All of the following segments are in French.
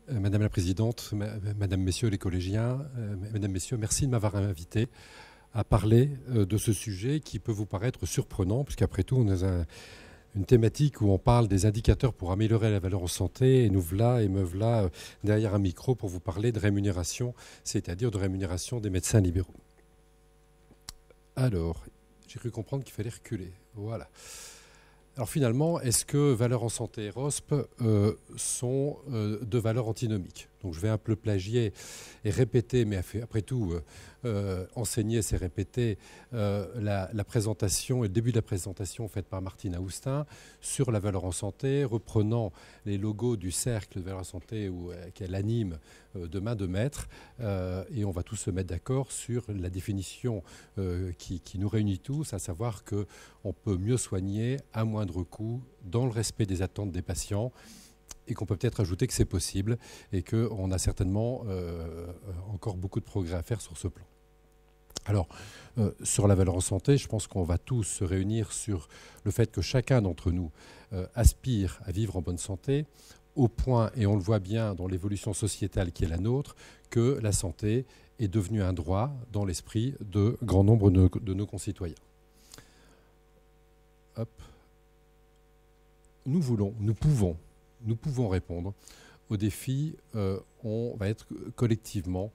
Madame la Présidente, Madame, Messieurs les collégiens, Mesdames, Messieurs, merci de m'avoir invité à parler de ce sujet qui peut vous paraître surprenant, puisqu'après tout, on est une thématique où on parle des indicateurs pour améliorer la valeur en santé, et nous voilà et me voilà derrière un micro pour vous parler de rémunération, c'est-à-dire de rémunération des médecins libéraux. Alors, j'ai cru comprendre qu'il fallait reculer. Voilà. Alors finalement, est-ce que valeur en santé et ROSP sont deux valeurs antinomiques? Donc je vais un peu plagier et répéter, mais après tout, enseigner, c'est répéter la présentation et le début de la présentation faite par Martine Aoustin sur la valeur en santé, reprenant les logos du cercle de valeur en santé qu'elle anime de main de maître. Et on va tous se mettre d'accord sur la définition qui nous réunit tous, à savoir qu'on peut mieux soigner à moindre coût, dans le respect des attentes des patients, et qu'on peut peut-être ajouter que c'est possible et qu'on a certainement encore beaucoup de progrès à faire sur ce plan. Alors, sur la valeur en santé, je pense qu'on va tous se réunir sur le fait que chacun d'entre nous aspire à vivre en bonne santé, au point, et on le voit bien dans l'évolution sociétale qui est la nôtre, que la santé est devenue un droit dans l'esprit de grand nombre de nos concitoyens. Hop. Nous pouvons répondre aux défis on va être collectivement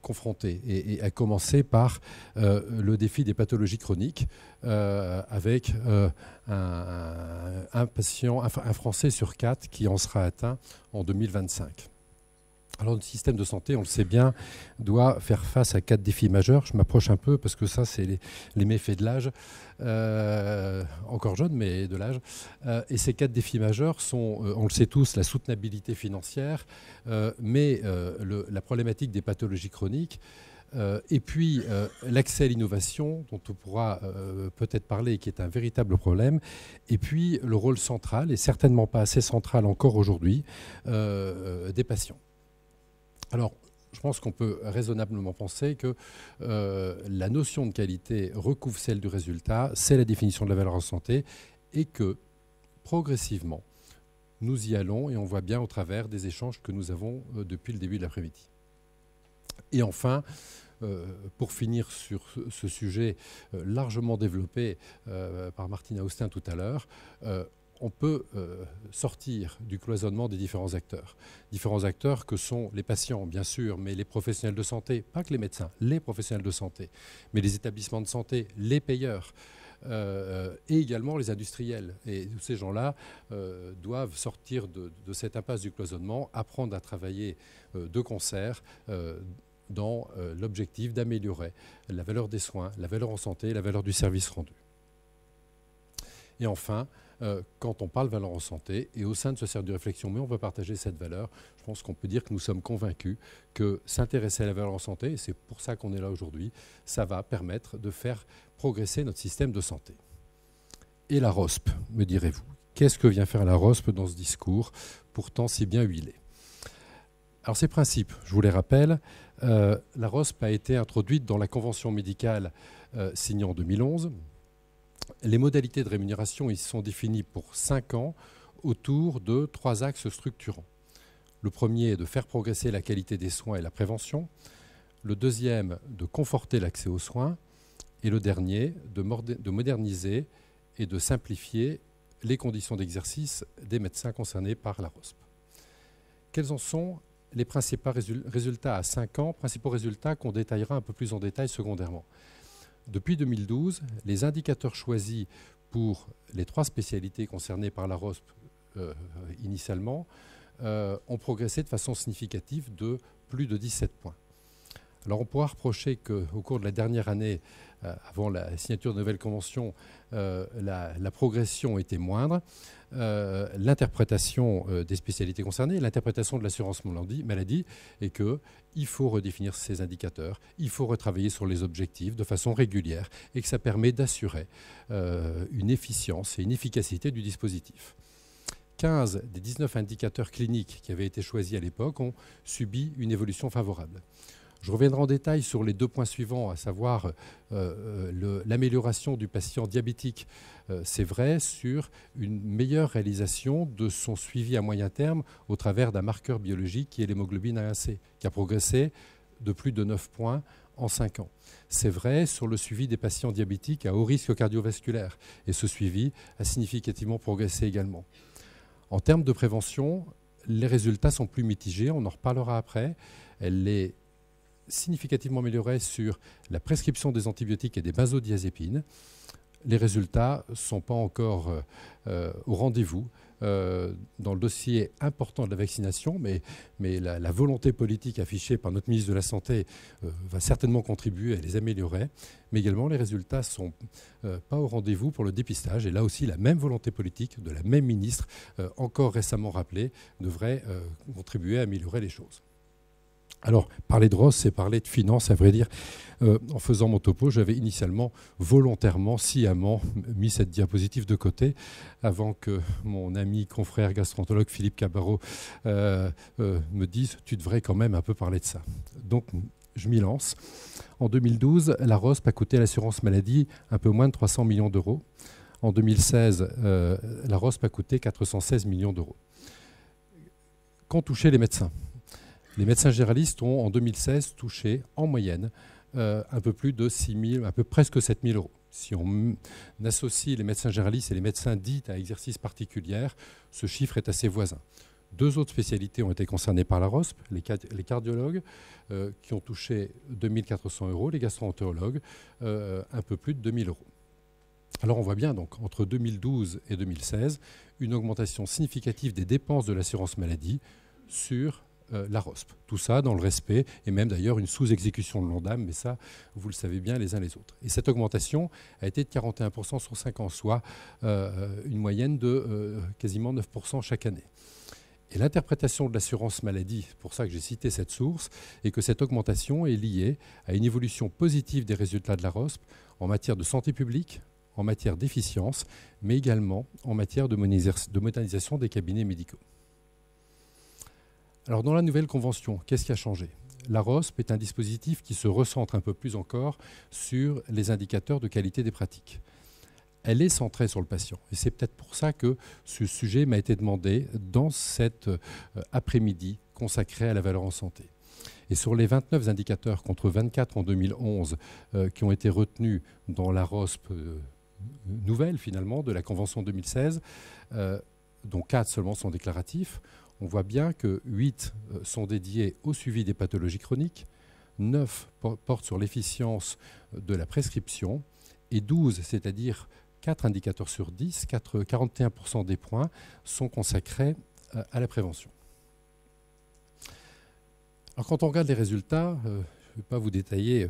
confrontés. Et à commencer par le défi des pathologies chroniques, avec un Français sur 4 qui en sera atteint en 2025. Alors notre système de santé, on le sait bien, doit faire face à 4 défis majeurs. Je m'approche un peu parce que ça, c'est les méfaits de l'âge, encore jeune, mais de l'âge. Et ces 4 défis majeurs sont, on le sait tous, la soutenabilité financière, mais la problématique des pathologies chroniques, et puis l'accès à l'innovation, dont on pourra peut-être parler, et qui est un véritable problème, et puis le rôle central, et certainement pas assez central encore aujourd'hui, des patients. Alors, je pense qu'on peut raisonnablement penser que la notion de qualité recouvre celle du résultat, c'est la définition de la valeur en santé, et que progressivement, nous y allons, et on voit bien au travers des échanges que nous avons depuis le début de l'après-midi. Et enfin, pour finir sur ce sujet largement développé par Martine Aoustin tout à l'heure, on peut sortir du cloisonnement des différents acteurs que sont les patients, bien sûr, mais les professionnels de santé, pas que les médecins, les professionnels de santé, mais les établissements de santé, les payeurs, et également les industriels. Et tous ces gens-là doivent sortir de cette impasse du cloisonnement, apprendre à travailler de concert dans l'objectif d'améliorer la valeur des soins, la valeur en santé, la valeur du service rendu. Et enfin, quand on parle valeur en santé, et au sein de ce cercle de réflexion, mais on veut partager cette valeur, je pense qu'on peut dire que nous sommes convaincus que s'intéresser à la valeur en santé, et c'est pour ça qu'on est là aujourd'hui, ça va permettre de faire progresser notre système de santé. Et la ROSP, me direz-vous. Qu'est-ce que vient faire la ROSP dans ce discours, pourtant si bien huilé? Alors ces principes, je vous les rappelle, la ROSP a été introduite dans la convention médicale signée en 2011. Les modalités de rémunération y sont définies pour 5 ans autour de 3 axes structurants. Le premier est de faire progresser la qualité des soins et la prévention. Le deuxième, de conforter l'accès aux soins. Et le dernier, de moderniser et de simplifier les conditions d'exercice des médecins concernés par la ROSP. Quels en sont les principaux résultats à 5 ans, principaux résultats qu'on détaillera un peu plus en détail secondairement? Depuis 2012, les indicateurs choisis pour les 3 spécialités concernées par la ROSP initialement ont progressé de façon significative de plus de 17 points. Alors on pourra reprocher qu'au cours de la dernière année, avant la signature de nouvelles conventions, la progression était moindre. L'interprétation des spécialités concernées, l'interprétation de l'assurance maladie est qu'il faut redéfinir ces indicateurs, il faut retravailler sur les objectifs de façon régulière et que ça permet d'assurer une efficience et une efficacité du dispositif. 15 des 19 indicateurs cliniques qui avaient été choisis à l'époque ont subi une évolution favorable. Je reviendrai en détail sur les 2 points suivants, à savoir l'amélioration du patient diabétique. C'est vrai sur une meilleure réalisation de son suivi à moyen terme au travers d'un marqueur biologique qui est l'hémoglobine A1C, qui a progressé de plus de 9 points en 5 ans. C'est vrai sur le suivi des patients diabétiques à haut risque cardiovasculaire, et ce suivi a significativement progressé également. En termes de prévention, les résultats sont plus mitigés, on en reparlera après. Elle est significativement améliorée sur la prescription des antibiotiques et des benzodiazépines. Les résultats ne sont pas encore au rendez-vous dans le dossier important de la vaccination, mais la volonté politique affichée par notre ministre de la Santé va certainement contribuer à les améliorer. Mais également, les résultats ne sont pas au rendez-vous pour le dépistage. Et là aussi, la même volonté politique de la même ministre, encore récemment rappelée, devrait contribuer à améliorer les choses. Alors, parler de ROS, c'est parler de finances, à vrai dire. En faisant mon topo, j'avais initialement, volontairement, sciemment, mis cette diapositive de côté avant que mon ami confrère gastroentérologue Philippe Cabarrot me dise « tu devrais quand même un peu parler de ça ». Donc, je m'y lance. En 2012, la ROSP a coûté à l'assurance maladie un peu moins de 300 millions d'euros. En 2016, la ROSP a coûté 416 millions d'euros. Qu'ont touché les médecins ? Les médecins généralistes ont, en 2016, touché, en moyenne, un peu plus de 6 000, un peu presque 7 000 euros. Si on associe les médecins généralistes et les médecins dits à exercice particulier, ce chiffre est assez voisin. 2 autres spécialités ont été concernées par la ROSP, les cardiologues qui ont touché 2 400 euros, les gastro-entérologues un peu plus de 2 000 euros. Alors on voit bien donc entre 2012 et 2016 une augmentation significative des dépenses de l'assurance maladie sur la ROSP. Tout ça dans le respect et même d'ailleurs une sous-exécution de l'ONDAM, mais ça, vous le savez bien les uns les autres. Et cette augmentation a été de 41% sur 5 ans, soit une moyenne de quasiment 9% chaque année. Et l'interprétation de l'assurance maladie, c'est pour ça que j'ai cité cette source, est que cette augmentation est liée à une évolution positive des résultats de la ROSP en matière de santé publique, en matière d'efficience, mais également en matière de modernisation des cabinets médicaux. Alors dans la nouvelle convention, qu'est-ce qui a changé ? La ROSP est un dispositif qui se recentre un peu plus encore sur les indicateurs de qualité des pratiques. Elle est centrée sur le patient. Et c'est peut-être pour ça que ce sujet m'a été demandé dans cet après-midi consacré à la valeur en santé. Et sur les 29 indicateurs contre 24 en 2011 qui ont été retenus dans la ROSP nouvelle finalement de la convention 2016, dont 4 seulement sont déclaratifs, on voit bien que 8 sont dédiés au suivi des pathologies chroniques, 9 portent sur l'efficience de la prescription et 12, c'est-à-dire 4 indicateurs sur 10, 41% des points sont consacrés à la prévention. Alors quand on regarde les résultats, je ne vais pas vous détailler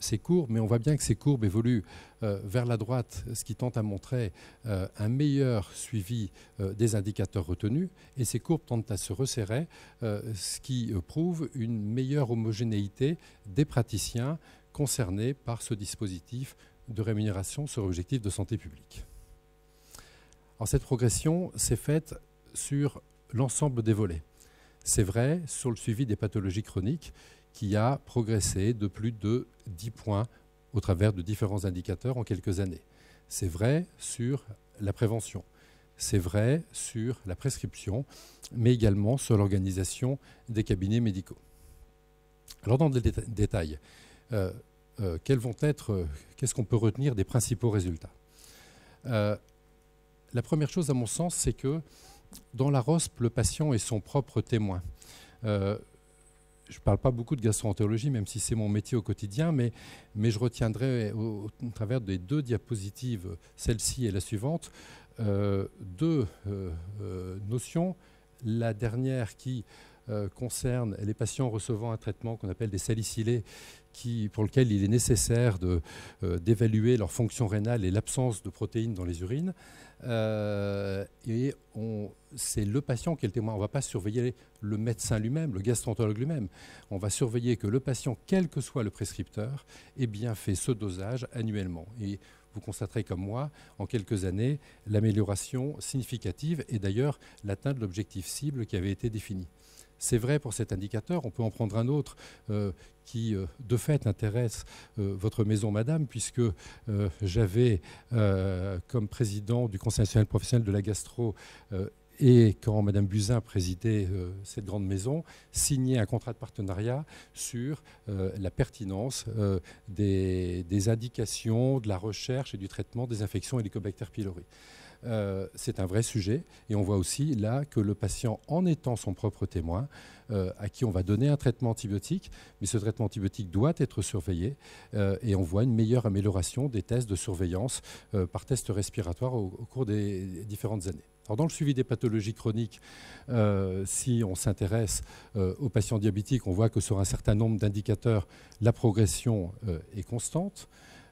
ces courbes, mais on voit bien que ces courbes évoluent vers la droite, ce qui tente à montrer un meilleur suivi des indicateurs retenus, et ces courbes tentent à se resserrer, ce qui prouve une meilleure homogénéité des praticiens concernés par ce dispositif de rémunération sur objectif de santé publique. Alors cette progression s'est faite sur l'ensemble des volets. C'est vrai sur le suivi des pathologies chroniques qui a progressé de plus de 10 points au travers de différents indicateurs en quelques années. C'est vrai sur la prévention, c'est vrai sur la prescription, mais également sur l'organisation des cabinets médicaux. Alors dans le détail, qu'est-ce qu'on peut retenir des principaux résultats ? La première chose, à mon sens, c'est que dans la ROSP, le patient est son propre témoin. Je ne parle pas beaucoup de gastro-entérologie, même si c'est mon métier au quotidien, mais je retiendrai au travers des 2 diapositives, celle-ci et la suivante, 2 notions. La dernière qui concerne les patients recevant un traitement qu'on appelle des salicylés, pour lequel il est nécessaire d'évaluer leur fonction rénale et l'absence de protéines dans les urines. Et c'est le patient qui est le témoin. On ne va pas surveiller le médecin lui-même, le gastro-entérologue lui-même. On va surveiller que le patient, quel que soit le prescripteur, ait bien fait ce dosage annuellement. Et vous constaterez comme moi, en quelques années, l'amélioration significative et d'ailleurs l'atteinte de l'objectif cible qui avait été défini. C'est vrai pour cet indicateur. On peut en prendre un autre qui, de fait, intéresse votre maison, madame, puisque j'avais, comme président du Conseil national professionnel de la gastro, et quand Mme Buzyn présidait cette grande maison, signé un contrat de partenariat sur la pertinence des indications, de la recherche et du traitement des infections Helicobacter pylori. C'est un vrai sujet et on voit aussi là que le patient, en étant son propre témoin, à qui on va donner un traitement antibiotique, mais ce traitement antibiotique doit être surveillé et on voit une meilleure amélioration des tests de surveillance par test respiratoire au cours des différentes années. Alors dans le suivi des pathologies chroniques, si on s'intéresse aux patients diabétiques, on voit que sur un certain nombre d'indicateurs, la progression est constante.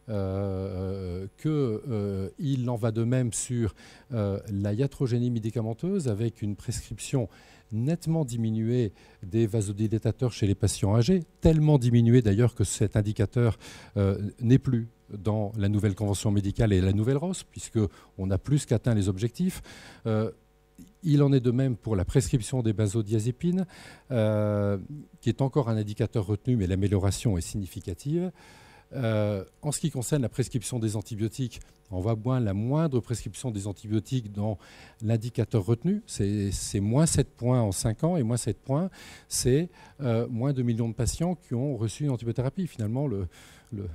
Qu'il en va de même sur la iatrogénie médicamenteuse avec une prescription nettement diminuée des vasodilatateurs chez les patients âgés, tellement diminuée d'ailleurs que cet indicateur n'est plus dans la nouvelle convention médicale et la nouvelle ROS, puisqu'on a plus qu'atteint les objectifs. Il en est de même pour la prescription des benzodiazépines, qui est encore un indicateur retenu, mais l'amélioration est significative. En ce qui concerne la prescription des antibiotiques, on voit moins la moindre prescription des antibiotiques dans l'indicateur retenu. C'est moins 7 points en 5 ans et moins 7 points, c'est moins 2 millions de patients qui ont reçu une antibiothérapie. Finalement,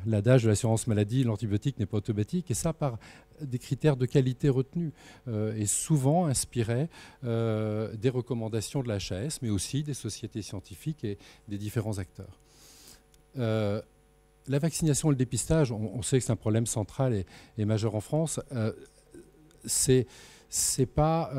l'adage de l'assurance maladie, l'antibiotique n'est pas automatique, et ça par des critères de qualité retenus, et souvent inspiré des recommandations de la HAS, mais aussi des sociétés scientifiques et des différents acteurs. La vaccination et le dépistage, on sait que c'est un problème central et majeur en France. C'est pas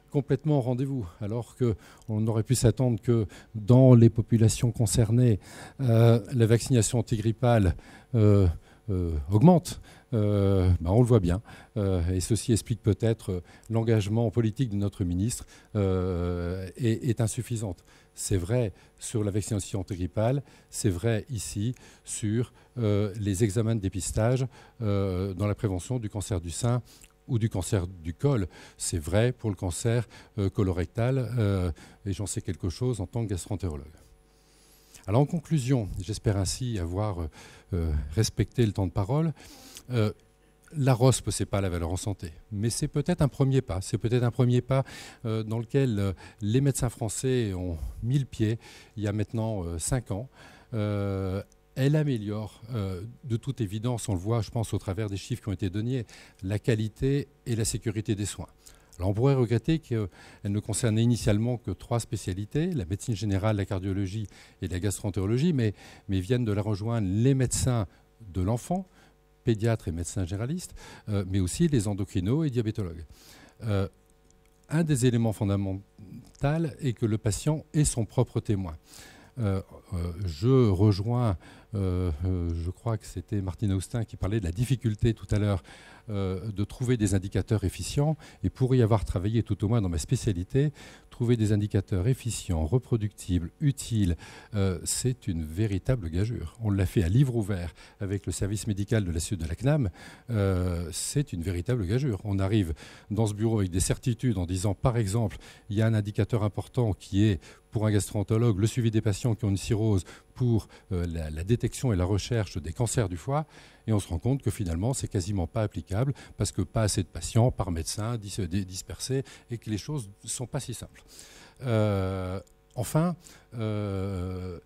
complètement au rendez-vous, alors qu'on aurait pu s'attendre que dans les populations concernées, la vaccination antigrippale augmente. On le voit bien, et ceci explique peut-être l'engagement politique de notre ministre est insuffisante. C'est vrai sur la vaccination antigrippale, c'est vrai ici sur les examens de dépistage dans la prévention du cancer du sein ou du cancer du col. C'est vrai pour le cancer colorectal, et j'en sais quelque chose en tant que gastro-entérologue. Alors en conclusion, j'espère ainsi avoir respecté le temps de parole. La ROSP, ce n'est pas la valeur en santé, mais c'est peut-être un premier pas. C'est peut-être un premier pas dans lequel les médecins français ont mis le pied il y a maintenant 5 ans. Elle améliore, de toute évidence, on le voit, je pense, au travers des chiffres qui ont été donnés, la qualité et la sécurité des soins. Alors on pourrait regretter qu'elle ne concernait initialement que 3 spécialités, la médecine générale, la cardiologie et la gastro-entérologie, mais viennent de la rejoindre les médecins de l'enfant, pédiatres et médecins généralistes, mais aussi les endocrinos et diabétologues. Un des éléments fondamentaux est que le patient est son propre témoin. Je rejoins, je crois que c'était Martine Austin qui parlait de la difficulté tout à l'heure de trouver des indicateurs efficients, et pour y avoir travaillé tout au moins dans ma spécialité, trouver des indicateurs efficients, reproductibles, utiles, c'est une véritable gageure. On l'a fait à livre ouvert avec le service médical de la CNAM, c'est une véritable gageure. On arrive dans ce bureau avec des certitudes en disant, par exemple, il y a un indicateur important qui est, pour un gastro-entérologue, le suivi des patients qui ont une cirrhose pour la détection et la recherche des cancers du foie, et on se rend compte que finalement, c'est quasiment pas applicable parce que pas assez de patients par médecin dispersés et que les choses ne sont pas si simples. Enfin, je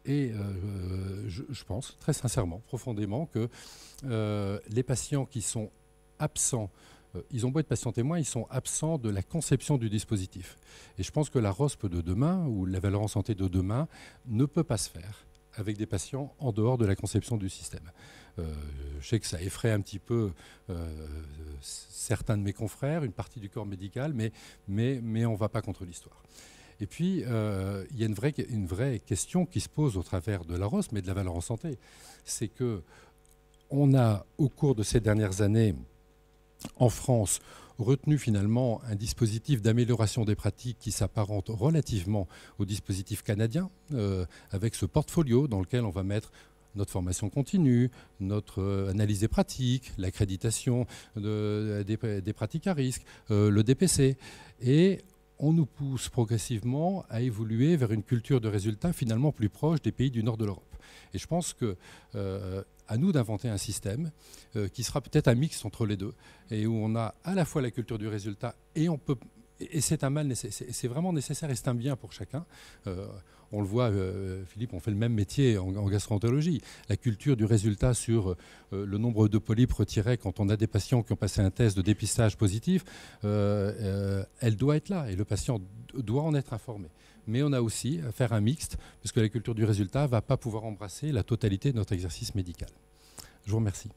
pense très sincèrement, profondément, que les patients qui sont absents, ils ont beau être patients témoins, ils sont absents de la conception du dispositif. Et je pense que la ROSP de demain, ou la valeur en santé de demain, ne peut pas se faire avec des patients en dehors de la conception du système. Je sais que ça effraie un petit peu certains de mes confrères, une partie du corps médical, mais on ne va pas contre l'histoire. Et puis, il y a une vraie question qui se pose au travers de la ROSP, mais de la valeur en santé. C'est qu'on a, au cours de ces dernières années, en France, retenu finalement un dispositif d'amélioration des pratiques qui s'apparente relativement au dispositif canadien, avec ce portfolio dans lequel on va mettre notre formation continue, notre analyse des pratiques, l'accréditation des pratiques à risque, le DPC. Et on nous pousse progressivement à évoluer vers une culture de résultats finalement plus proche des pays du nord de l'Europe. Et je pense que à nous d'inventer un système qui sera peut-être un mix entre les deux, et où on a à la fois la culture du résultat et on peut. Et c'est un mal, c'est vraiment nécessaire et c'est un bien pour chacun. On le voit, Philippe, on fait le même métier en gastroentérologie. La culture du résultat sur le nombre de polypes retirés quand on a des patients qui ont passé un test de dépistage positif, elle doit être là et le patient doit en être informé. Mais on a aussi à faire un mixte, parce que la culture du résultat ne va pas pouvoir embrasser la totalité de notre exercice médical. Je vous remercie.